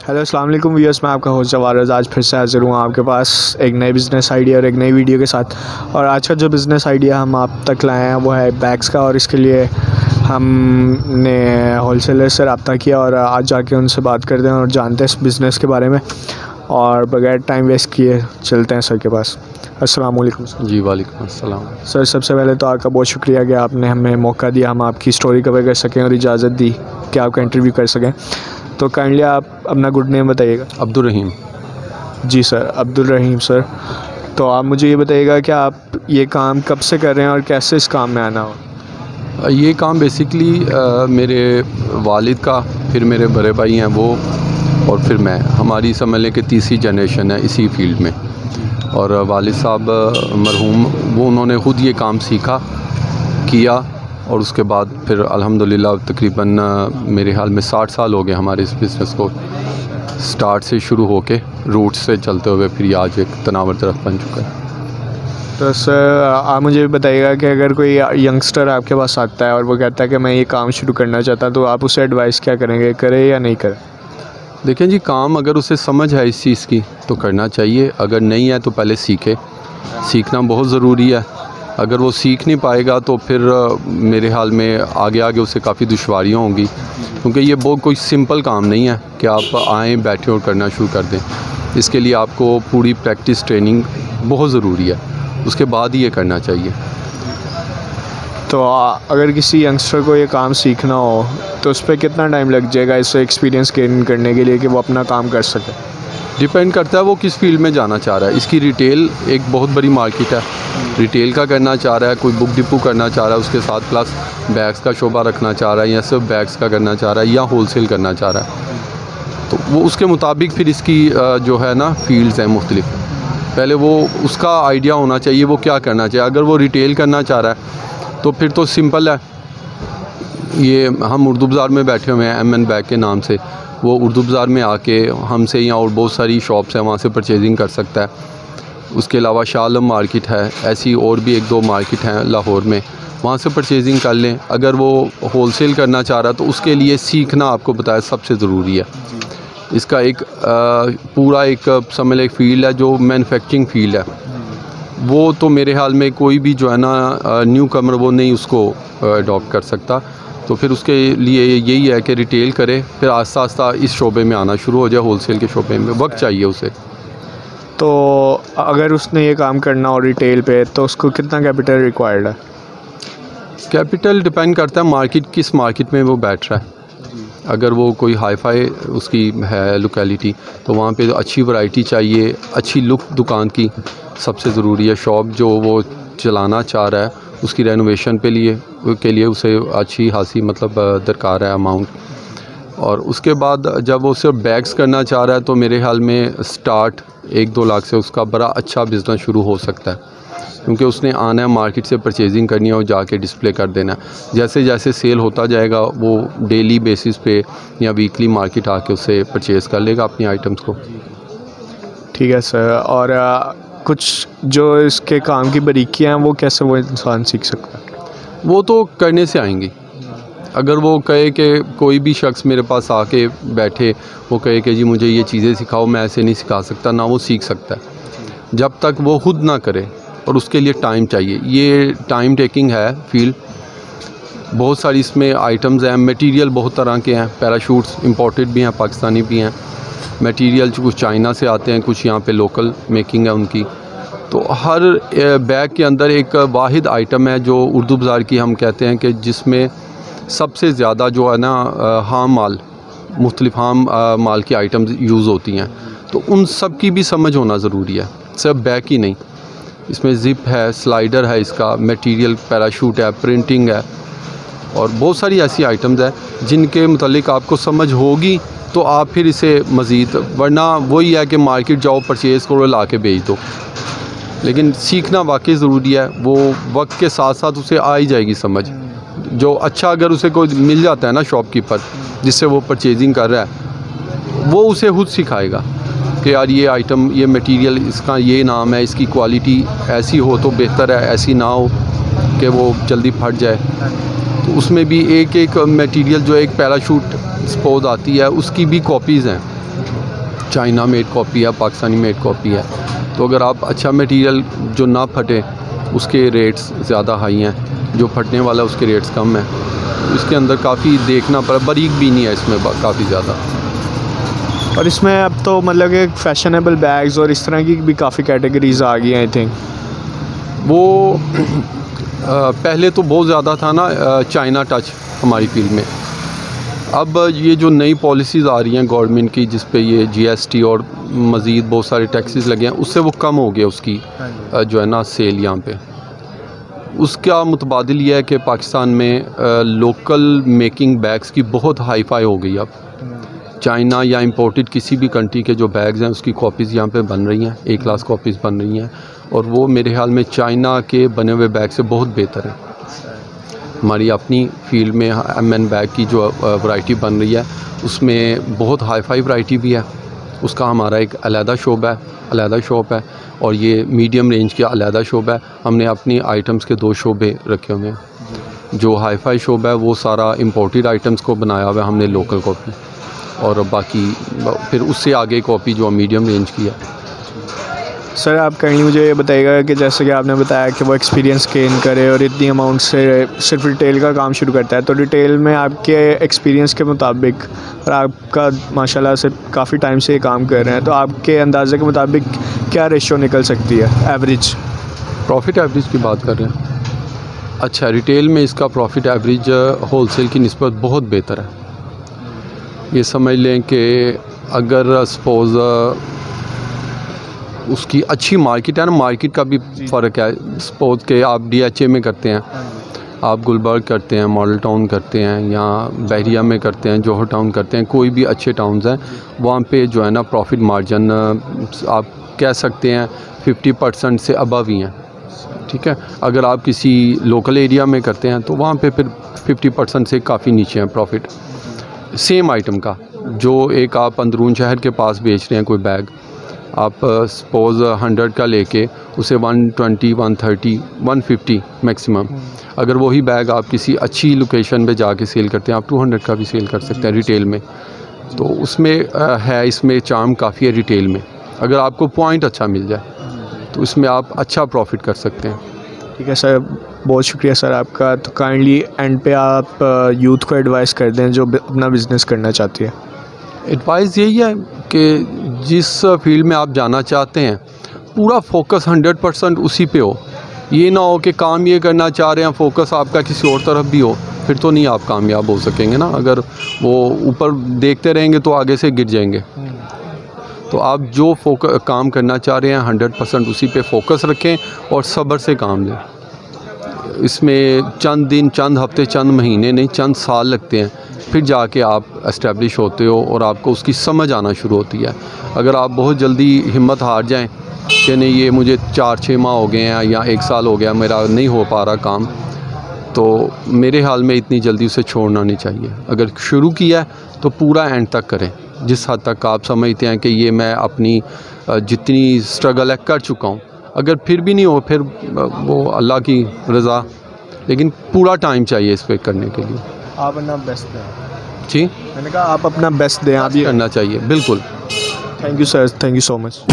Hello अस्सलाम वालेकुम viewers, मैं आपका होस्ट जवार। आज फिर से हाजिर हूँ आपके पास एक नई बिज़नेस आइडिया और एक नई वीडियो के साथ। और आज का जो बिज़नेस आइडिया हम आप तक लाए हैं वो है बैग्स का, और इसके लिए हमने होलसेलर से रब्ता किया और आज जाके उनसे बात करते हैं और जानते हैं इस बिज़नेस के बारे में। और बगैर टाइम वेस्ट किए चलते हैं सर के पास। अस्सलाम वालेकुम सर। जी वालेकुम अस्सलाम। सर सबसे पहले तो आपका बहुत शुक्रिया कि आपने हमें मौका दिया, हम आपकी स्टोरी कवर कर सकें और इजाज़त दी कि आपका इंटरव्यू कर सकें। तो काइंडली आप अपना गुड नेम बताइएगा। अब्दुल रहीम। जी सर, अब्दुल रहीम सर। तो आप मुझे ये बताइएगा कि आप ये काम कब से कर रहे हैं और कैसे इस काम में आना हो। ये काम बेसिकली मेरे वालिद का, फिर मेरे बड़े भाई हैं वो, और फिर मैं, हमारी समझ लें कि तीसरी जनरेशन है इसी फील्ड में। और वालिद साहब मरहूम, वो उन्होंने ख़ुद ये काम सीखा किया और उसके बाद फिर अल्हम्दुलिल्लाह तकरीबन मेरे ख्याल में 60 साल हो गए हमारे इस बिज़नेस को स्टार्ट से शुरू होके रूट से चलते हुए फिर ये आज एक तनावर दरख्त बन चुका है। तो सर आप मुझे भी बताइएगा कि अगर कोई यंगस्टर आपके पास आता है और वो कहता है कि मैं ये काम शुरू करना चाहता हूँ, तो आप उसे एडवाइस क्या करेंगे, करे या नहीं करे? देखें जी, काम अगर उसे समझ है इस चीज़ की तो करना चाहिए, अगर नहीं है तो पहले सीखे। सीखना बहुत ज़रूरी है। अगर वो सीख नहीं पाएगा तो फिर मेरे हाल में आगे आगे उसे काफ़ी दुश्वारियाँ होंगी, क्योंकि ये बहुत कोई सिंपल काम नहीं है कि आप आएँ बैठें और करना शुरू कर दें। इसके लिए आपको पूरी प्रैक्टिस ट्रेनिंग बहुत ज़रूरी है, उसके बाद ही ये करना चाहिए। तो अगर किसी यंगस्टर को ये काम सीखना हो तो उस पर कितना टाइम लग जाएगा इससे एक्सपीरियंस गेन करने के लिए कि वो अपना काम कर सके? डिपेंड करता है वो किस फील्ड में जाना चाह रहा है। इसकी रिटेल एक बहुत बड़ी मार्केट है, रिटेल का करना चाह रहा है, कोई बुक डिपो करना चाह रहा है, उसके साथ प्लस बैग्स का शोबा रखना चाह रहा है, या सिर्फ बैग्स का करना चाह रहा है, या होलसेल करना चाह रहा है, तो वो उसके मुताबिक फिर इसकी जो है ना फील्ड्स हैं मुख्तलिफ। पहले वो उसका आइडिया होना चाहिए वो क्या करना चाहिए। अगर वो रिटेल करना चाह रहा है तो फिर तो सिंपल है, ये हम उर्दू बाज़ार में बैठे हुए हैं MN बैग के नाम से, वो उर्दू बाज़ार में आके हमसे या और बहुत सारी शॉप्स हैं वहाँ से परचेजिंग कर सकता है। उसके अलावा शाह आलम मार्केट है, ऐसी और भी 1-2 मार्केट हैं लाहौर में, वहाँ से परचेजिंग कर लें। अगर वो होलसेल करना चाह रहा है तो उसके लिए सीखना आपको बताया सबसे ज़रूरी है। इसका एक पूरा एक समझ लें फील्ड है जो मैन्युफैक्चरिंग फील्ड है, वो तो मेरे हाल में कोई भी जो है ना न्यू कमर वो नहीं उसको अडॉप्ट कर सकता। तो फिर उसके लिए यही है कि रिटेल करे, फिर आस्ता आस्ता इस शोबे में आना शुरू हो जाए, होलसेल के शोबे में। वक्त चाहिए उसे। तो अगर उसने ये काम करना हो रिटेल पे तो उसको कितना कैपिटल रिक्वायर्ड है? कैपिटल डिपेंड करता है मार्केट, किस मार्केट में वो बैठ रहा है। अगर वो कोई हाई फाई उसकी है लोकेलिटी तो वहाँ पे अच्छी वैरायटी चाहिए, अच्छी लुक दुकान की सबसे ज़रूरी है। शॉप जो वो चलाना चाह रहा है उसकी रेनोवेशन के लिए उसे अच्छी खासी मतलब दरकार है अमाउंट। और उसके बाद जब वो सिर्फ बैग्स करना चाह रहा है तो मेरे ख्याल में स्टार्ट 1-2 लाख से उसका बड़ा अच्छा बिज़नेस शुरू हो सकता है, क्योंकि उसने आना है मार्केट से परचेजिंग करनी है और जाके डिस्प्ले कर देना है। जैसे जैसे सेल होता जाएगा वो डेली बेसिस पे या वीकली मार्केट आके उसे परचेज़ कर लेगा अपनी आइटम्स को। ठीक है सर। और कुछ जो इसके काम की बारीकियाँ हैं वो कैसे वो इंसान सीख सकता है? वो तो करने से आएंगी। अगर वो कहे कि कोई भी शख्स मेरे पास आके बैठे, वो कहे कि जी मुझे ये चीज़ें सिखाओ, मैं ऐसे नहीं सिखा सकता, ना वो सीख सकता है जब तक वो खुद ना करे। और उसके लिए टाइम चाहिए, ये टाइम टेकिंग है फील्ड। बहुत सारी इसमें आइटम्स हैं, मटेरियल बहुत तरह के हैं, पैराशूट्स इंपोर्टेड भी हैं, पाकिस्तानी भी हैं। मटेरियल कुछ चाइना से आते हैं, कुछ यहाँ पे लोकल मेकिंग है उनकी। तो हर बैग के अंदर एक वाहिद आइटम है जो उर्दू बाज़ार की हम कहते हैं कि जिसमें सबसे ज़्यादा जो है ना हाम माल, मुख्तलिफ हाम माल की आइटम्स यूज़ होती हैं, तो उन सब की भी समझ होना ज़रूरी है, सिर्फ बैग ही नहीं। इसमें ज़िप है, स्लाइडर है, इसका मटेरियल पैराशूट है, प्रिंटिंग है, और बहुत सारी ऐसी आइटम्स है जिनके मुतालिक आपको समझ होगी तो आप फिर इसे मज़ीद, वरना वही है कि मार्केट जाओ परचेज़ करो ला के बेच दो। लेकिन सीखना वाकई ज़रूरी है, वो वक्त के साथ साथ उसे आ ही जाएगी समझ। जो अच्छा अगर उसे कोई मिल जाता है ना शॉपकीपर जिससे वो परचेजिंग कर रहा है, वो उसे खुद सिखाएगा कि यार ये आइटम, ये मटेरियल, इसका ये नाम है, इसकी क्वालिटी ऐसी हो तो बेहतर है, ऐसी ना हो कि वो जल्दी फट जाए। तो उसमें भी एक एक मटेरियल जो एक पैराशूट सपोज आती है उसकी भी कॉपीज़ हैं, चाइना मेड कॉपी है, पाकिस्तानी मेड कॉपी है। तो अगर आप अच्छा मटेरियल जो ना फटे उसके रेट्स ज़्यादा हाई हैं, जो फटने वाला उसके रेट्स कम हैं। इसके अंदर काफ़ी देखना पड़ा, बारीक भी नहीं है इसमें काफ़ी ज़्यादा। और इसमें अब तो मतलब कि फैशनेबल बैग्स और इस तरह की भी काफ़ी कैटेगरीज आ गई हैं आई थिंक। वो पहले तो बहुत ज़्यादा था ना चाइना टच हमारी फील्ड में। अब ये जो नई पॉलिसीज़ आ रही हैं गवर्नमेंट की, जिस पे ये जीएसटी और मज़ीद बहुत सारे टैक्सेस लगे हैं, उससे वो कम हो गया उसकी जो है ना सेल यहाँ पे। उसका मुतबादिल ये है कि पाकिस्तान में लोकल मेकिंग बैग्स की बहुत हाई फाई हो गई। अब चाइना या इंपोर्टेड किसी भी कंट्री के जो बैग्स हैं उसकी कॉपीज़ यहाँ पे बन रही हैं, ए क्लास कॉपीज़ बन रही हैं, और वो मेरे ख्याल में चाइना के बने हुए बैग से बहुत बेहतर है। हमारी अपनी फील्ड में एमएन बैग की जो वैरायटी बन रही है उसमें बहुत हाई फाई वैरायटी भी है। उसका हमारा एक अलहदा शॉप है और ये मीडियम रेंज का अलहदा शॉप है। हमने अपनी आइटम्स के 2 शोबे रखे हुए हैं। जो हाई फाई शॉप है वो सारा इंपोर्टेड आइटम्स को बनाया हुआ है हमने लोकल कॉपी, और बाकी फिर उससे आगे कॉपी जो मीडियम रेंज की है। सर आप कहीं मुझे ये बताइएगा कि जैसे कि आपने बताया कि वो एक्सपीरियंस गेन करे और इतनी अमाउंट से सिर्फ रिटेल का काम शुरू करता है, तो रिटेल में आपके एक्सपीरियंस के मुताबिक, और आपका माशाल्लाह से काफ़ी टाइम से ये काम कर रहे हैं, तो आपके अंदाज़े के मुताबिक क्या रेशो निकल सकती है एवरेज? प्रॉफिट एवरेज की बात कर रहे हैं? अच्छा, रिटेल में इसका प्रॉफिट एवरेज होलसेल की निस्बत बहुत बेहतर है। ये समझ लें कि अगर सपोज़ उसकी अच्छी मार्केट है ना, मार्केट का भी फ़र्क है। सपोज़ के आप डीएचए में करते हैं, आप गुलबर्ग करते हैं, मॉडल टाउन करते हैं, या बहरिया में करते हैं, जौहर टाउन करते हैं, कोई भी अच्छे टाउन्स हैं, वहाँ पे जो है ना प्रॉफिट मार्जिन आप कह सकते हैं 50% से अबव ही हैं। ठीक है, अगर आप किसी लोकल एरिया में करते हैं तो वहाँ पे फिर 50% से काफ़ी नीचे हैं प्रॉफिट सेम आइटम का। जो एक आप अंदरून शहर के पास बेच रहे हैं कोई बैग, आप सपोज़ 100 का लेके उसे 120, 130, 150 मैक्सिमम, अगर वही बैग आप किसी अच्छी लोकेशन पे जाके सेल करते हैं, आप 200 का भी सेल कर सकते हैं रिटेल में। तो उसमें है, इसमें चार्म काफ़ी है रिटेल में। अगर आपको पॉइंट अच्छा मिल जाए तो इसमें आप अच्छा प्रॉफिट कर सकते हैं। ठीक है सर, बहुत शुक्रिया सर आपका। तो काइंडली एंड पे आप यूथ को एडवाइस कर दें जो अपना बिज़नेस करना चाहती है। एडवाइस यही है कि जिस फील्ड में आप जाना चाहते हैं पूरा फोकस 100% उसी पे हो। ये ना हो कि काम ये करना चाह रहे हैं, फोकस आपका किसी और तरफ भी हो, फिर तो नहीं आप कामयाब हो सकेंगे ना। अगर वो ऊपर देखते रहेंगे तो आगे से गिर जाएंगे। तो आप जो काम करना चाह रहे हैं 100% उसी पे फोकस रखें और सब्र से काम लें। इसमें चंद दिन, चंद हफ्ते, चंद महीने नहीं, चंद साल लगते हैं, फिर जाके आप एस्टेब्लिश होते हो और आपको उसकी समझ आना शुरू होती है। अगर आप बहुत जल्दी हिम्मत हार जाएं कि नहीं ये मुझे 4-6 माह हो गए हैं या 1 साल हो गया मेरा नहीं हो पा रहा काम, तो मेरे हाल में इतनी जल्दी उसे छोड़ना नहीं चाहिए। अगर शुरू किया है तो पूरा एंड तक करें। जिस हद तक आप समझते हैं कि ये मैं अपनी जितनी स्ट्रगल है कर चुका हूँ, अगर फिर भी नहीं हो फिर वो अल्लाह की रज़ा, लेकिन पूरा टाइम चाहिए इस पर करने के लिए। आप अपना बेस्ट दें। जी, मैंने कहा आप अपना बेस्ट दें, आप ये करना चाहिए बिल्कुल। Thank you sir, thank you so much.